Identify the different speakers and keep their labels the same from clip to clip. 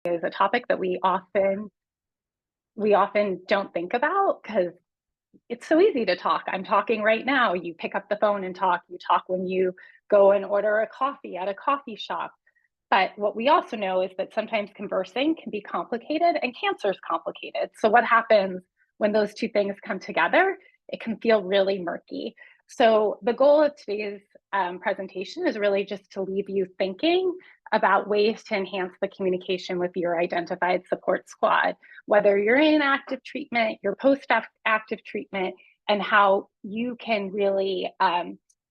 Speaker 1: is a topic that we often don't think about because it's so easy to talk. I'm talking right now. You pick up the phone and talk. You talk when you go and order a coffee at a coffee shop. But what we also know is that sometimes conversing can be complicated and cancer is complicated. So, what happens when those two things come together? It can feel really murky. So, the goal of today's presentation is really just to leave you thinking about ways to enhance the communication with your identified support squad, whether you're in active treatment, you're post active treatment, and how you can really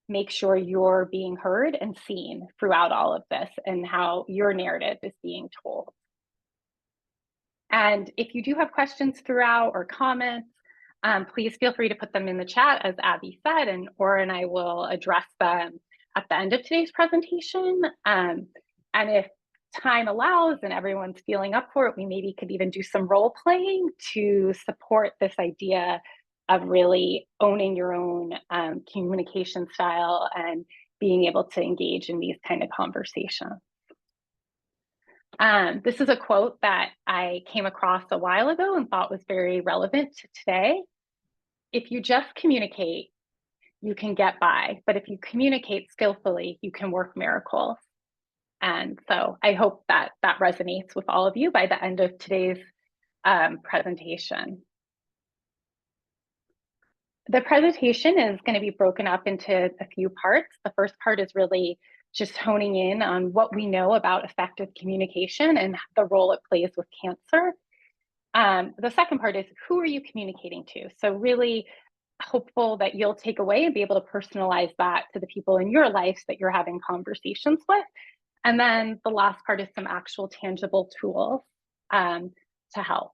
Speaker 1: make sure you're being heard and seen throughout all of this and how your narrative is being told. And if you do have questions throughout or comments, please feel free to put them in the chat, as Abby said, and Ora and I will address them at the end of today's presentation. And if time allows and everyone's feeling up for it, we maybe could even do some role playing to support this idea of really owning your own communication style and being able to engage in these kind of conversations. This is a quote that I came across a while ago and thought was very relevant to today. If you just communicate, you can get by, but if you communicate skillfully, you can work miracles. And so I hope that that resonates with all of you by the end of today's presentation. The presentation is going to be broken up into a few parts. The first part is really just honing in on what we know about effective communication and the role it plays with cancer. The second part is who are you communicating to? So really hopeful that you'll take away and be able to personalize that to the people in your life that you're having conversations with. And then the last part is some actual tangible tools to help.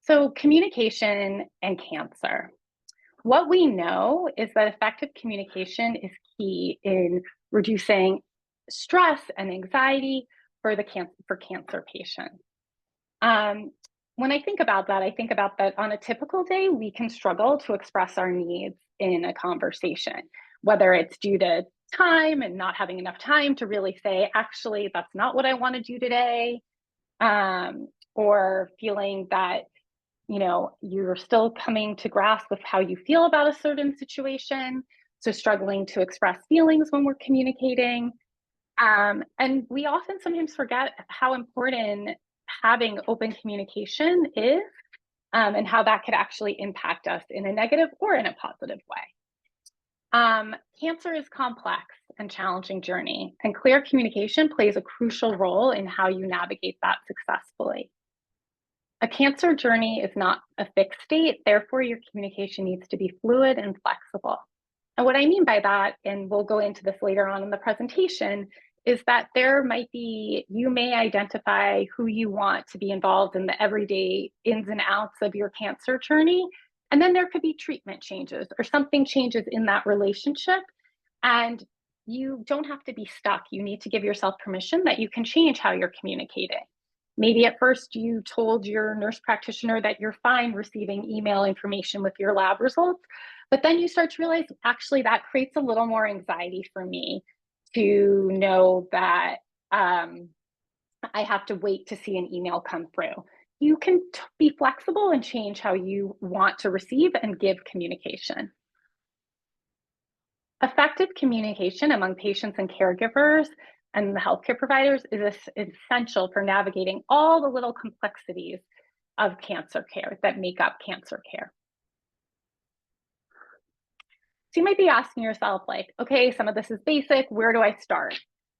Speaker 1: So communication and cancer. What we know is that effective communication is key in reducing stress and anxiety for cancer patients. When I think about that on a typical day, we can struggle to express our needs in a conversation, whether it's due to time and not having enough time to really say, actually, that's not what I want to do today, or feeling that you're still coming to grasp with how you feel about a certain situation. So struggling to express feelings when we're communicating. And we often sometimes forget how important having open communication is, and how that could actually impact us in a negative or in a positive way. Cancer is complex and challenging journey, and clear communication plays a crucial role in how you navigate that successfully. A cancer journey is not a fixed state, therefore your communication needs to be fluid and flexible. And what I mean by that, and we'll go into this later on in the presentation, is that you may identify who you want to be involved in the everyday ins and outs of your cancer journey. And then there could be treatment changes or something changes in that relationship. And you don't have to be stuck. You need to give yourself permission that you can change how you're communicating. Maybe at first you told your nurse practitioner that you're fine receiving email information with your lab results, but then you start to realize, actually, that creates a little more anxiety for me to know that I have to wait to see an email come through. You can be flexible and change how you want to receive and give communication. Effective communication among patients and caregivers and the healthcare providers is essential for navigating all the little complexities of cancer care that make up cancer care. So you might be asking yourself, like, okay, some of this is basic, where do I start?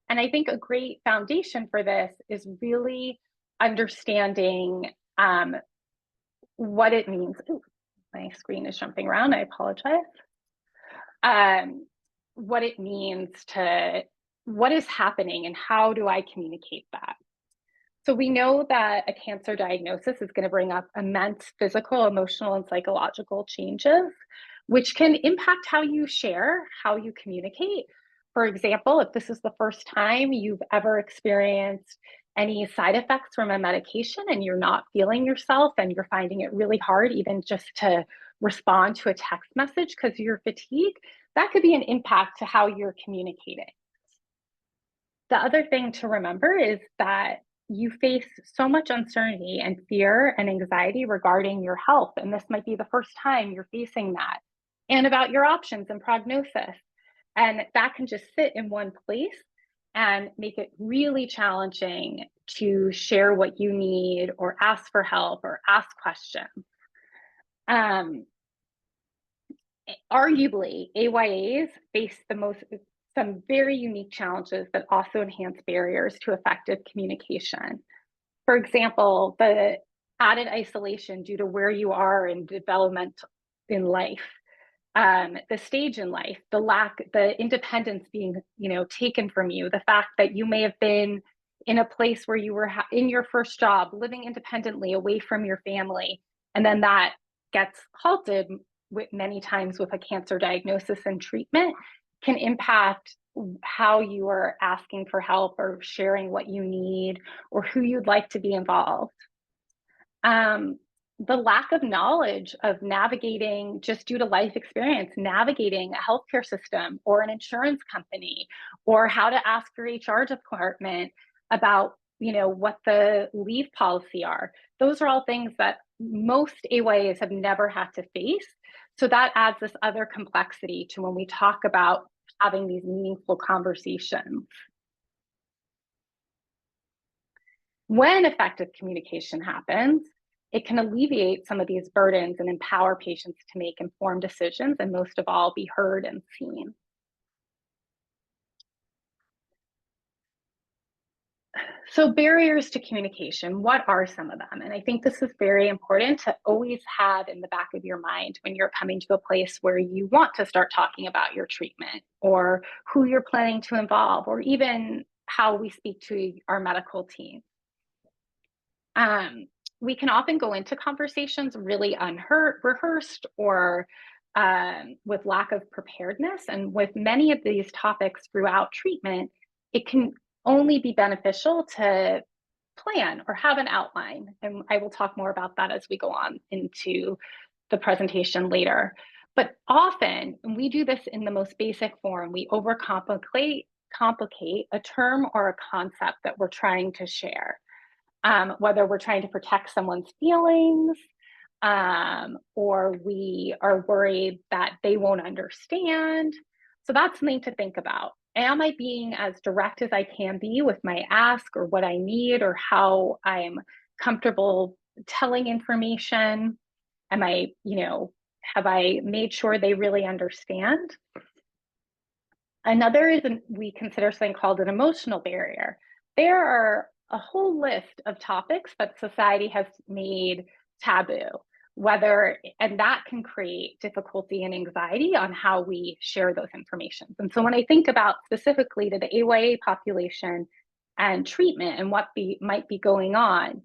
Speaker 1: And I think a great foundation for this is really understanding what it means. Ooh, my screen is jumping around, I apologize. What it means what is happening and how do I communicate that? So we know that a cancer diagnosis is going to bring up immense physical, emotional, and psychological changes, which can impact how you share, how you communicate. For example, if this is the first time you've ever experienced any side effects from a medication and you're not feeling yourself and you're finding it really hard even just to respond to a text message because you're fatigued, that could be an impact to how you're communicating. The other thing to remember is that you face so much uncertainty and fear and anxiety regarding your health, and this might be the first time you're facing that, and about your options and prognosis. And that can just sit in one place and make it really challenging to share what you need or ask for help or ask questions. Um, Arguably, AYAs face some very unique challenges that also enhance barriers to effective communication. For example, the added isolation due to where you are in development in life, the stage in life, the independence being, taken from you, the fact that you may have been in a place where you were in your first job, living independently away from your family, and then that gets halted many times with a cancer diagnosis and treatment, can impact how you are asking for help or sharing what you need or who you'd like to be involved. The lack of knowledge of navigating, just due to life experience, navigating a healthcare system or an insurance company, or how to ask your HR department about, what the leave policy are. Those are all things that most AYAs have never had to face. So that adds this other complexity to when we talk about having these meaningful conversations. When effective communication happens, it can alleviate some of these burdens and empower patients to make informed decisions, and most of all, be heard and seen. So barriers to communication, what are some of them? And I think this is very important to always have in the back of your mind when you're coming to a place where you want to start talking about your treatment or who you're planning to involve, or even how we speak to our medical team. We can often go into conversations really rehearsed or with lack of preparedness. And with many of these topics throughout treatment, it can only be beneficial to plan or have an outline. And I will talk more about that as we go on into the presentation later. But often, and we do this in the most basic form, we overcomplicate a term or a concept that we're trying to share. Whether we're trying to protect someone's feelings, or we are worried that they won't understand. So that's something to think about. Am I being as direct as I can be with my ask or what I need or how I'm comfortable telling information? Am I, have I made sure they really understand? Another is we consider something called an emotional barrier. There are a whole list of topics that society has made taboo, and that can create difficulty and anxiety on how we share those information. And so when I think about specifically to the AYA population and treatment and what might be going on,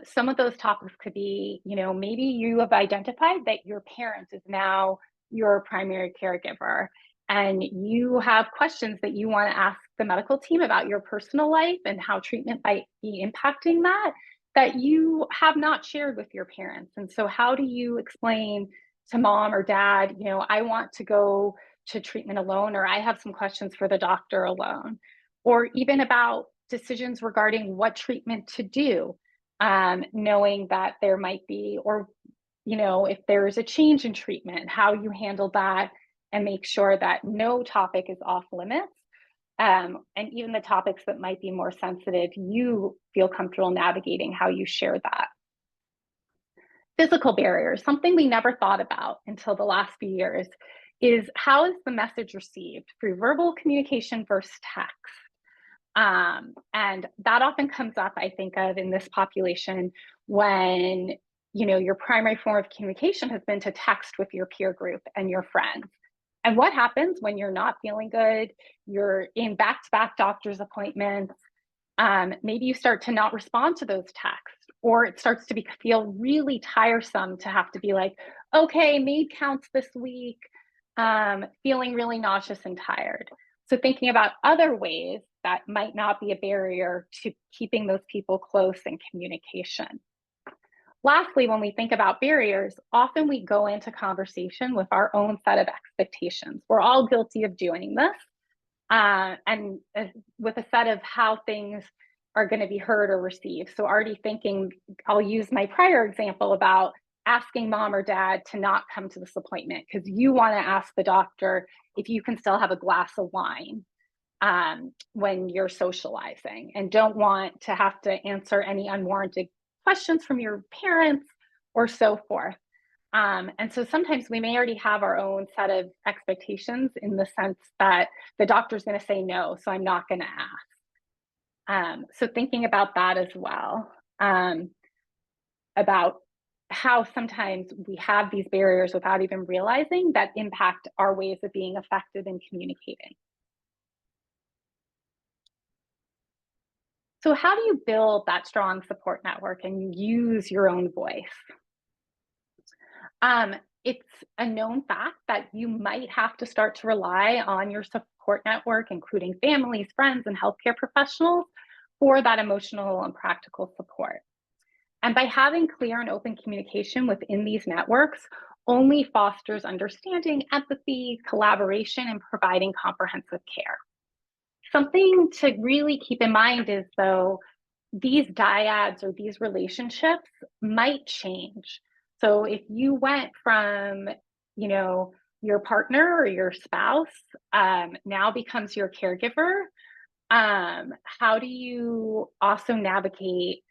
Speaker 1: some of those topics could be, maybe you have identified that your parent is now your primary caregiver, and you have questions that you want to ask the medical team about your personal life and how treatment might be impacting that you have not shared with your parents. And so how do you explain to mom or dad, I want to go to treatment alone, or I have some questions for the doctor alone, or even about decisions regarding what treatment to do, knowing that there might be, or, if there's a change in treatment, how you handle that and make sure that no topic is off limits. And even the topics that might be more sensitive, you feel comfortable navigating how you share that. Physical barriers, something we never thought about until the last few years, is how is the message received through verbal communication versus text? And that often comes up, I think of in this population when, your primary form of communication has been to text with your peer group and your friends. And what happens when you're not feeling good, you're in back-to-back doctor's appointments, maybe you start to not respond to those texts, or it starts to feel really tiresome to have to be like, okay, maid counts this week, feeling really nauseous and tired. So thinking about other ways that might not be a barrier to keeping those people close in communication. Lastly, when we think about barriers, often we go into conversation with our own set of expectations. We're all guilty of doing this, and with a set of how things are going to be heard or received. So already thinking, I'll use my prior example about asking mom or dad to not come to this appointment because you want to ask the doctor if you can still have a glass of wine when you're socializing, and don't want to have to answer any unwarranted questions from your parents or so forth. And so sometimes we may already have our own set of expectations in the sense that the doctor's going to say no, so I'm not going to ask. So thinking about that as well, about how sometimes we have these barriers without even realizing that impact our ways of being effective in communicating. So how do you build that strong support network and use your own voice? It's a known fact that you might have to start to rely on your support network, including families, friends, and healthcare professionals, for that emotional and practical support. And by having clear and open communication within these networks, only fosters understanding, empathy, collaboration, and providing comprehensive care. Something to really keep in mind is, though, these dyads or these relationships might change. So if you went from, your partner or your spouse now becomes your caregiver, how do you also navigate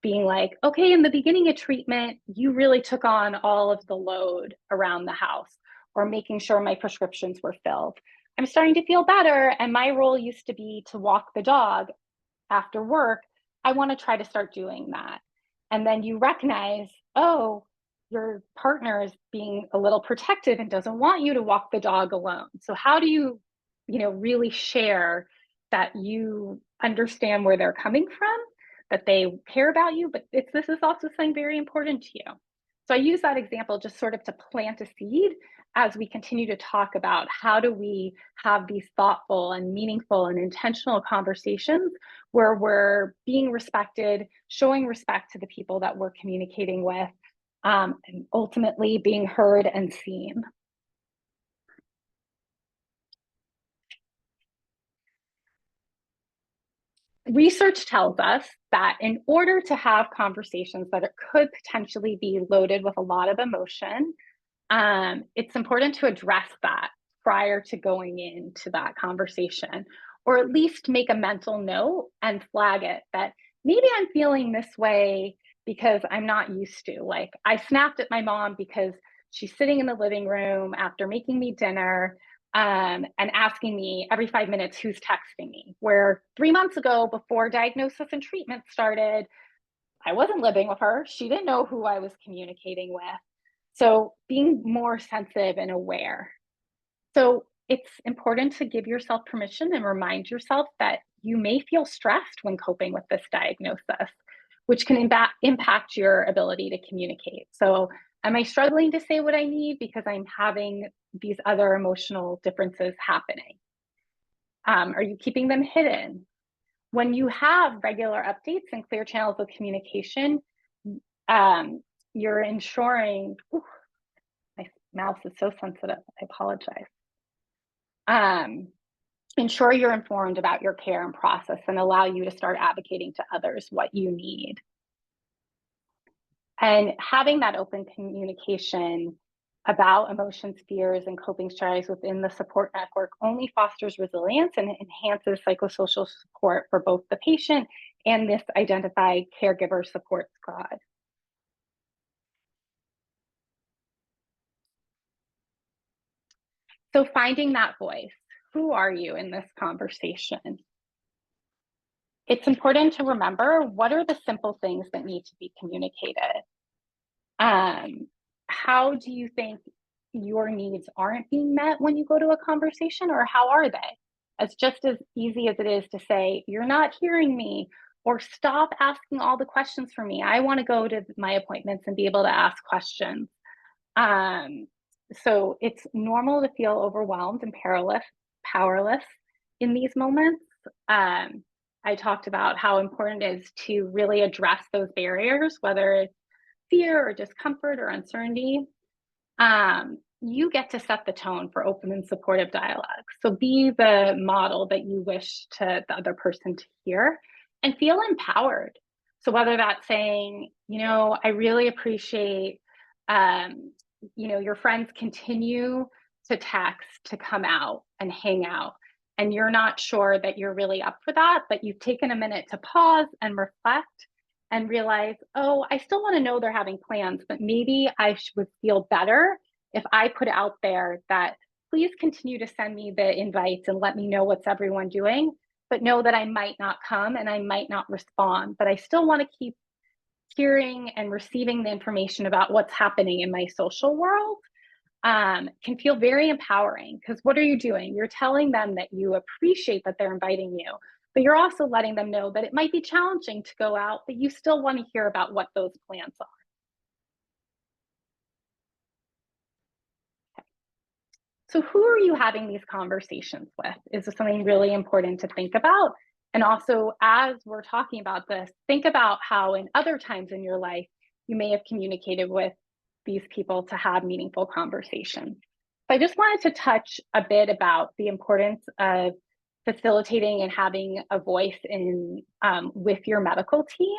Speaker 1: being like, okay, in the beginning of treatment, you really took on all of the load around the house or making sure my prescriptions were filled. I'm starting to feel better, and my role used to be to walk the dog after work. I want to try to start doing that. And then you recognize, oh, your partner is being a little protective and doesn't want you to walk the dog alone. So how do you, really share that you understand where they're coming from, that they care about you, but this is also something very important to you. So I use that example just sort of to plant a seed as we continue to talk about how do we have these thoughtful and meaningful and intentional conversations where we're being respected, showing respect to the people that we're communicating with, and ultimately being heard and seen. Research tells us that in order to have conversations that could potentially be loaded with a lot of emotion, it's important to address that prior to going into that conversation, or at least make a mental note and flag it that maybe I'm feeling this way because I'm not used to. Like, I snapped at my mom because she's sitting in the living room after making me dinner and asking me every 5 minutes who's texting me. Where 3 months ago, before diagnosis and treatment started, I wasn't living with her. She didn't know who I was communicating with. So being more sensitive and aware. So it's important to give yourself permission and remind yourself that you may feel stressed when coping with this diagnosis, which can impact your ability to communicate. So am I struggling to say what I need because I'm having these other emotional differences happening? Are you keeping them hidden? When you have regular updates and clear channels of communication, you're ensuring, my mouse is so sensitive, I apologize. Ensure you're informed about your care and process and allow you to start advocating to others what you need. And having that open communication about emotions, fears, and coping strategies within the support network only fosters resilience and enhances psychosocial support for both the patient and this identified caregiver support squad. So finding that voice, who are you in this conversation? It's important to remember, what are the simple things that need to be communicated? How do you think your needs aren't being met when you go to a conversation, or how are they? It's just as easy as it is to say, you're not hearing me, or stop asking all the questions for me. I want to go to my appointments and be able to ask questions. Um, so it's normal to feel overwhelmed and powerless in these moments. I talked about how important it is to really address those barriers, whether it's fear or discomfort or uncertainty, you get to set the tone for open and supportive dialogue. So be the model that you wish to the other person to hear and feel empowered. So whether that's saying, I really appreciate, your friends continue to text to come out and hang out. And you're not sure that you're really up for that, but you've taken a minute to pause and reflect and realize, oh, I still want to know they're having plans, but maybe I would feel better if I put out there that please continue to send me the invites and let me know what's everyone doing, but know that I might not come and I might not respond, but I still want to keep hearing and receiving the information about what's happening in my social world. Can feel very empowering, because what are you doing? You're telling them that you appreciate that they're inviting you, but you're also letting them know that it might be challenging to go out, but you still want to hear about what those plans are. So who are you having these conversations with is something really important to think about. And also, as we're talking about this, think about how in other times in your life, you may have communicated with these people to have meaningful conversations. So I just wanted to touch a bit about the importance of facilitating and having a voice in with your medical team.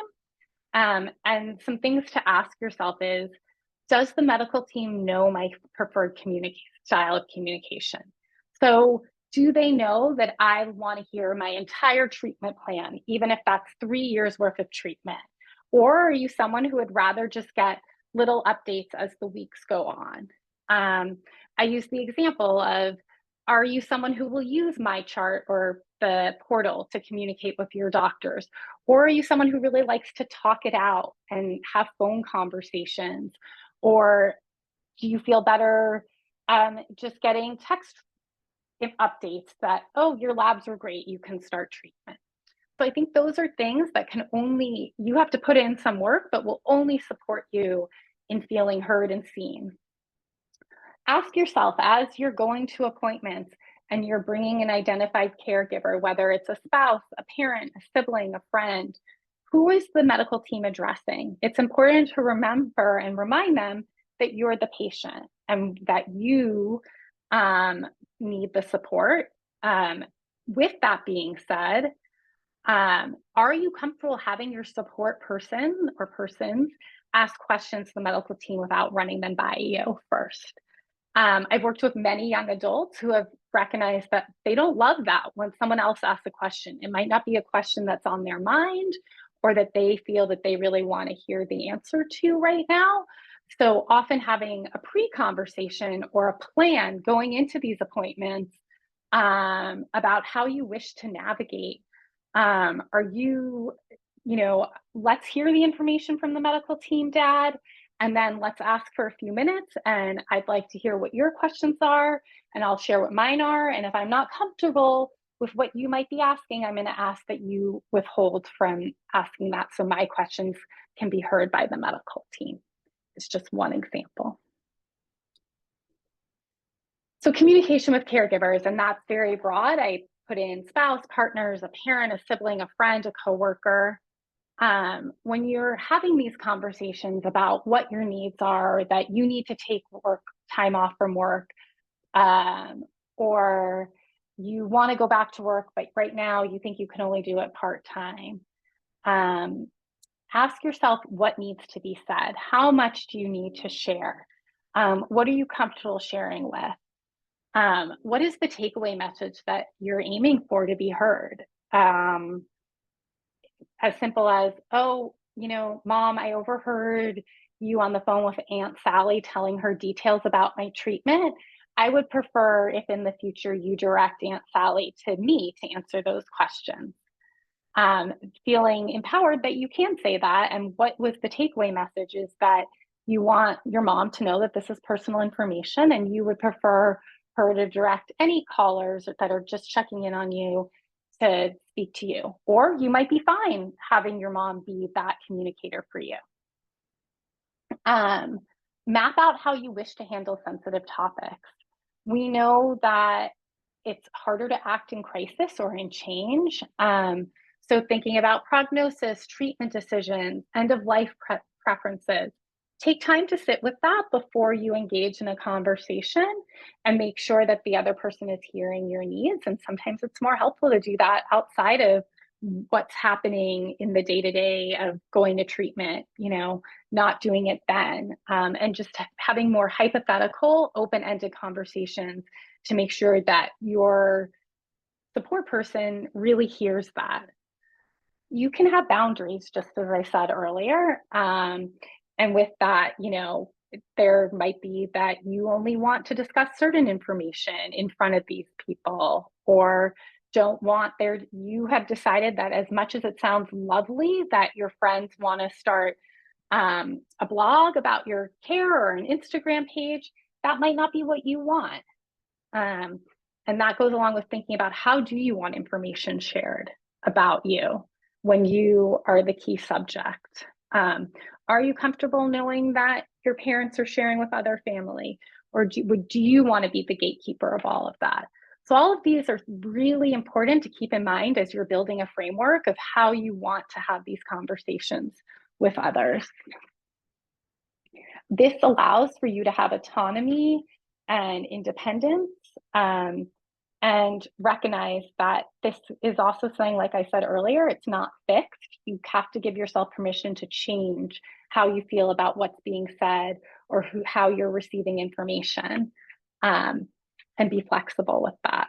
Speaker 1: And some things to ask yourself is, does the medical team know my preferred style of communication? So do they know that I want to hear my entire treatment plan, even if that's 3 years worth of treatment? Or are you someone who would rather just get little updates as the weeks go on? I use the example of, are you someone who will use my chart or the portal to communicate with your doctors? Or are you someone who really likes to talk it out and have phone conversations? Or do you feel better just getting text updates that, oh, your labs are great, you can start treatment? So I think those are things that you have to put in some work, but will only support you in feeling heard and seen. Ask yourself, as you're going to appointments and you're bringing an identified caregiver, whether it's a spouse, a parent, a sibling, a friend, who is the medical team addressing? It's important to remember and remind them that you're the patient and that you need the support. With that being said, are you comfortable having your support person or persons ask questions to the medical team without running them by you first? I've worked with many young adults who have recognized that they don't love that when someone else asks a question. It might not be a question that's on their mind or that they feel that they really want to hear the answer to right now. So often having a pre-conversation or a plan going into these appointments about how you wish to navigate. Are you, let's hear the information from the medical team, Dad, and then let's ask for a few minutes, and I'd like to hear what your questions are, and I'll share what mine are. And if I'm not comfortable with what you might be asking, I'm going to ask that you withhold from asking that so my questions can be heard by the medical team. It's just one example. So communication with caregivers, and that's very broad. I put in spouse, partners, a parent, a sibling, a friend, a coworker. When you're having these conversations about what your needs are, that you need to take time off from work, or you want to go back to work, but right now you think you can only do it part-time. Ask yourself what needs to be said. How much do you need to share? What are you comfortable sharing with? What is the takeaway message that you're aiming for to be heard? As simple as, oh, Mom, I overheard you on the phone with Aunt Sally telling her details about my treatment. I would prefer if in the future you direct Aunt Sally to me to answer those questions. Feeling empowered that you can say that. And what was the takeaway message is that you want your mom to know that this is personal information and you would prefer her to direct any callers that are just checking in on you to speak to you. Or you might be fine having your mom be that communicator for you. Map out how you wish to handle sensitive topics. We know that it's harder to act in crisis or in change. So thinking about prognosis, treatment decisions, end of life preferences, take time to sit with that before you engage in a conversation and make sure that the other person is hearing your needs. And sometimes it's more helpful to do that outside of what's happening in the day-to-day of going to treatment, not doing it then, and just having more hypothetical, open-ended conversations to make sure that your support person really hears that. You can have boundaries, just as I said earlier. And with that, there might be that you only want to discuss certain information in front of these people, or don't want you have decided that, as much as it sounds lovely that your friends want to start a blog about your care or an Instagram page, that might not be what you want. And that goes along with thinking about, how do you want information shared about you when you are the key subject? Are you comfortable knowing that your parents are sharing with other family? Or do you want to be the gatekeeper of all of that? So all of these are really important to keep in mind as you're building a framework of how you want to have these conversations with others. This allows for you to have autonomy and independence, and recognize that this is also something, like I said earlier, it's not fixed. You have to give yourself permission to change how you feel about what's being said or how you're receiving information, and be flexible with that.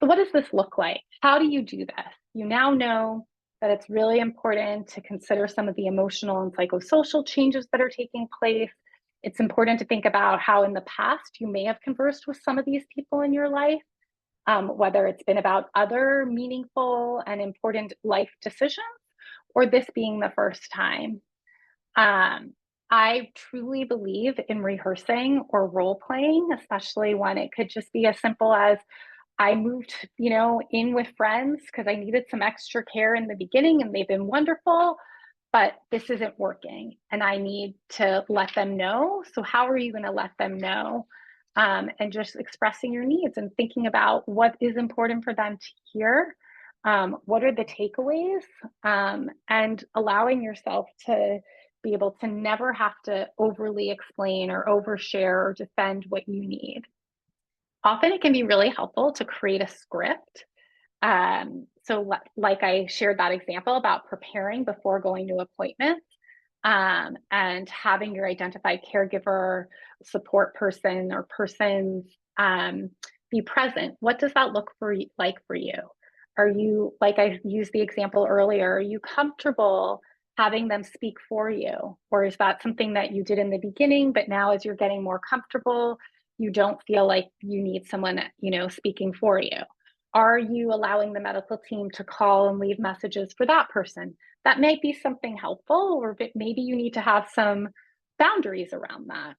Speaker 1: So what does this look like? How do you do this? You now know that it's really important to consider some of the emotional and psychosocial changes that are taking place. It's important to think about how in the past you may have conversed with some of these people in your life, whether it's been about other meaningful and important life decisions, or this being the first time. I truly believe in rehearsing or role playing, especially when it could just be as simple as, I moved, in with friends because I needed some extra care in the beginning, and they've been wonderful, but this isn't working and I need to let them know. So how are you going to let them know? And just expressing your needs and thinking about what is important for them to hear. What are the takeaways? And allowing yourself to be able to never have to overly explain or overshare or defend what you need. Often it can be really helpful to create a script. So like I shared that example about preparing before going to appointments, and having your identified caregiver, support person, or persons be present. What does that look like for you? Are you, like I used the example earlier, are you comfortable having them speak for you? Or is that something that you did in the beginning, but now as you're getting more comfortable, you don't feel like you need someone, speaking for you? Are you allowing the medical team to call and leave messages for that person? That might be something helpful, or maybe you need to have some boundaries around that.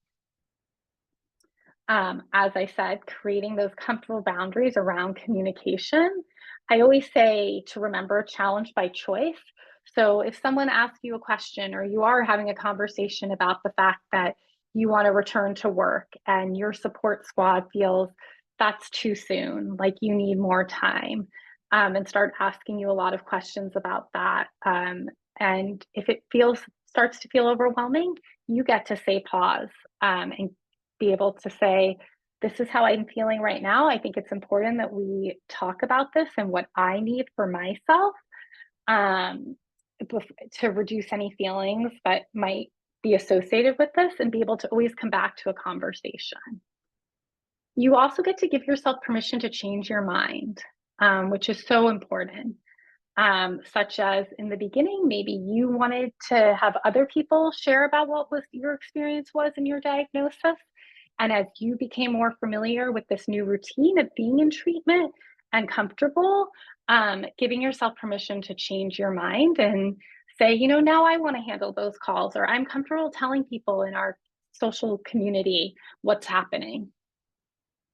Speaker 1: As I said, creating those comfortable boundaries around communication. I always say to remember, challenge by choice. So if someone asks you a question, or you are having a conversation about the fact that you want to return to work and your support squad feels that's too soon, like you need more time, and start asking you a lot of questions about that. And if it starts to feel overwhelming, you get to say pause, and be able to say, this is how I'm feeling right now. I think it's important that we talk about this and what I need for myself, to reduce any feelings that might be associated with this, and be able to always come back to a conversation. You also get to give yourself permission to change your mind, which is so important. Such as in the beginning, maybe you wanted to have other people share about what your experience was in your diagnosis. And as you became more familiar with this new routine of being in treatment and comfortable, giving yourself permission to change your mind and say, now I want to handle those calls, or I'm comfortable telling people in our social community what's happening.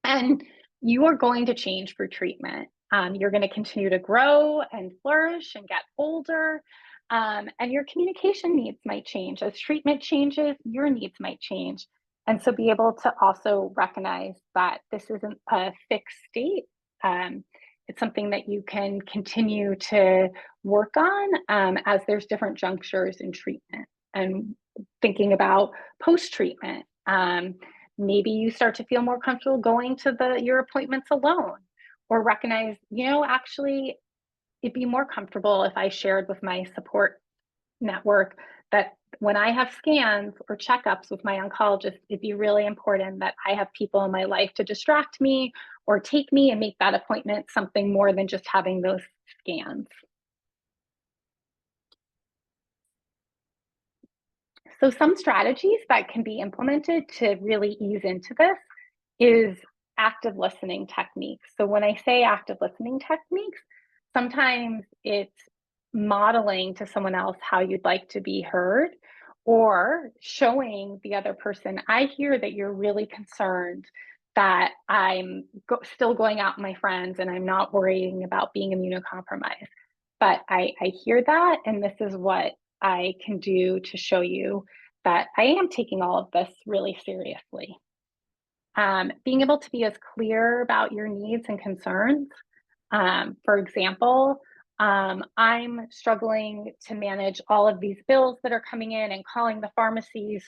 Speaker 1: And you are going to change for treatment. You're going to continue to grow and flourish and get older. And your communication needs might change. As treatment changes, your needs might change. And so be able to also recognize that this isn't a fixed state. it's something that you can continue to work on as there's different junctures in treatment. And thinking about post-treatment, maybe you start to feel more comfortable going to your appointments alone, or recognize, actually, it'd be more comfortable if I shared with my support network that when I have scans or checkups with my oncologist, it'd be really important that I have people in my life to distract me or take me and make that appointment something more than just having those scans. So some strategies that can be implemented to really ease into this is active listening techniques. So when I say active listening techniques, sometimes it's modeling to someone else how you'd like to be heard, or showing the other person, I hear that you're really concerned that I'm still going out with my friends and I'm not worrying about being immunocompromised. But I hear that, and this is what I can do to show you that I am taking all of this really seriously. Being able to be as clear about your needs and concerns. For example, I'm struggling to manage all of these bills that are coming in and calling the pharmacies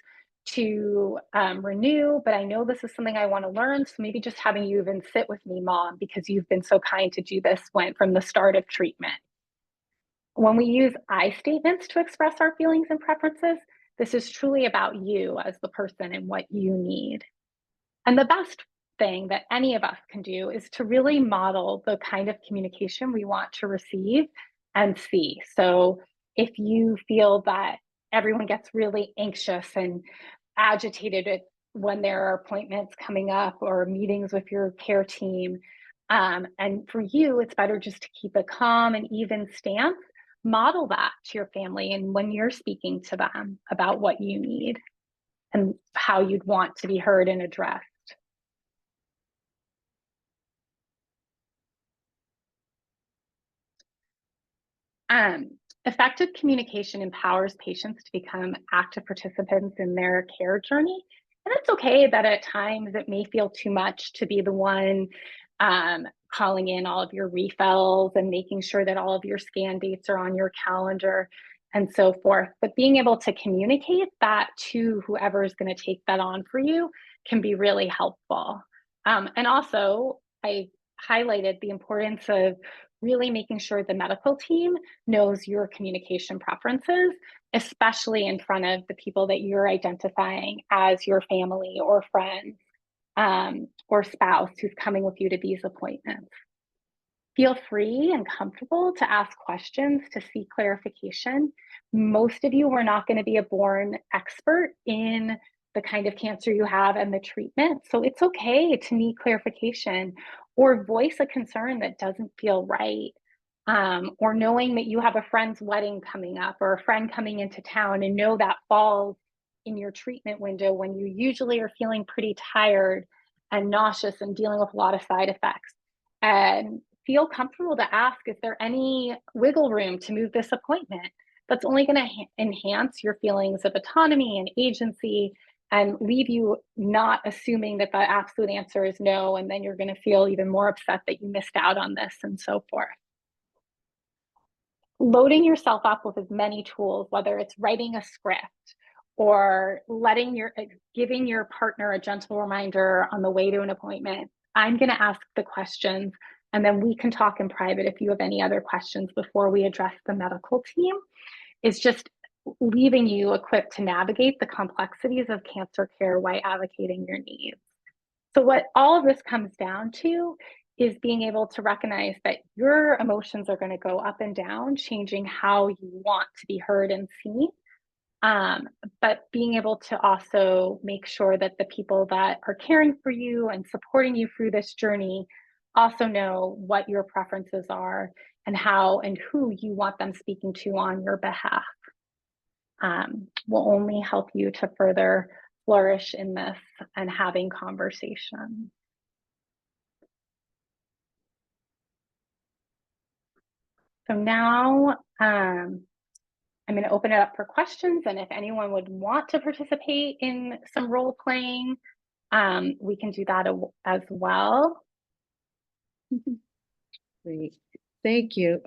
Speaker 1: to renew, but I know this is something I want to learn. So maybe just having you even sit with me, Mom, because you've been so kind to do this from the start of treatment. When we use I statements to express our feelings and preferences, this is truly about you as the person and what you need. And the best thing that any of us can do is to really model the kind of communication we want to receive and see. So if you feel that everyone gets really anxious and agitated when there are appointments coming up or meetings with your care team, and for you, it's better just to keep a calm and even stance, model that to your family and when you're speaking to them about what you need and how you'd want to be heard and addressed. Effective communication empowers patients to become active participants in their care journey. And it's okay that at times it may feel too much to be the one calling in all of your refills and making sure that all of your scan dates are on your calendar and so forth. But being able to communicate that to whoever is going to take that on for you can be really helpful. And also, I highlighted the importance of really making sure the medical team knows your communication preferences, especially in front of the people that you're identifying as your family or friends or spouse who's coming with you to these appointments. Feel free and comfortable to ask questions to seek clarification. Most of you are not going to be a born expert in the kind of cancer you have and the treatment. So it's okay to need clarification or voice a concern that doesn't feel right. Or knowing that you have a friend's wedding coming up or a friend coming into town and know that falls in your treatment window when you usually are feeling pretty tired and nauseous and dealing with a lot of side effects. And feel comfortable to ask, is there any wiggle room to move this appointment? That's only going to enhance your feelings of autonomy and agency and leave you not assuming that the absolute answer is no, and then you're going to feel even more upset that you missed out on this and so forth. Loading yourself up with as many tools, whether it's writing a script or giving your partner a gentle reminder on the way to an appointment. I'm going to ask the questions, and then we can talk in private if you have any other questions before we address the medical team. Is just leaving you equipped to navigate the complexities of cancer care while advocating your needs. So what all of this comes down to is being able to recognize that your emotions are going to go up and down, changing how you want to be heard and seen. But being able to also make sure that the people that are caring for you and supporting you through this journey also know what your preferences are and how and who you want them speaking to on your behalf. Will only help you to further flourish in this and having conversations. So now I'm going to open it up for questions, and if anyone would want to participate in some role playing, we can do that as well.
Speaker 2: Great. Thank you.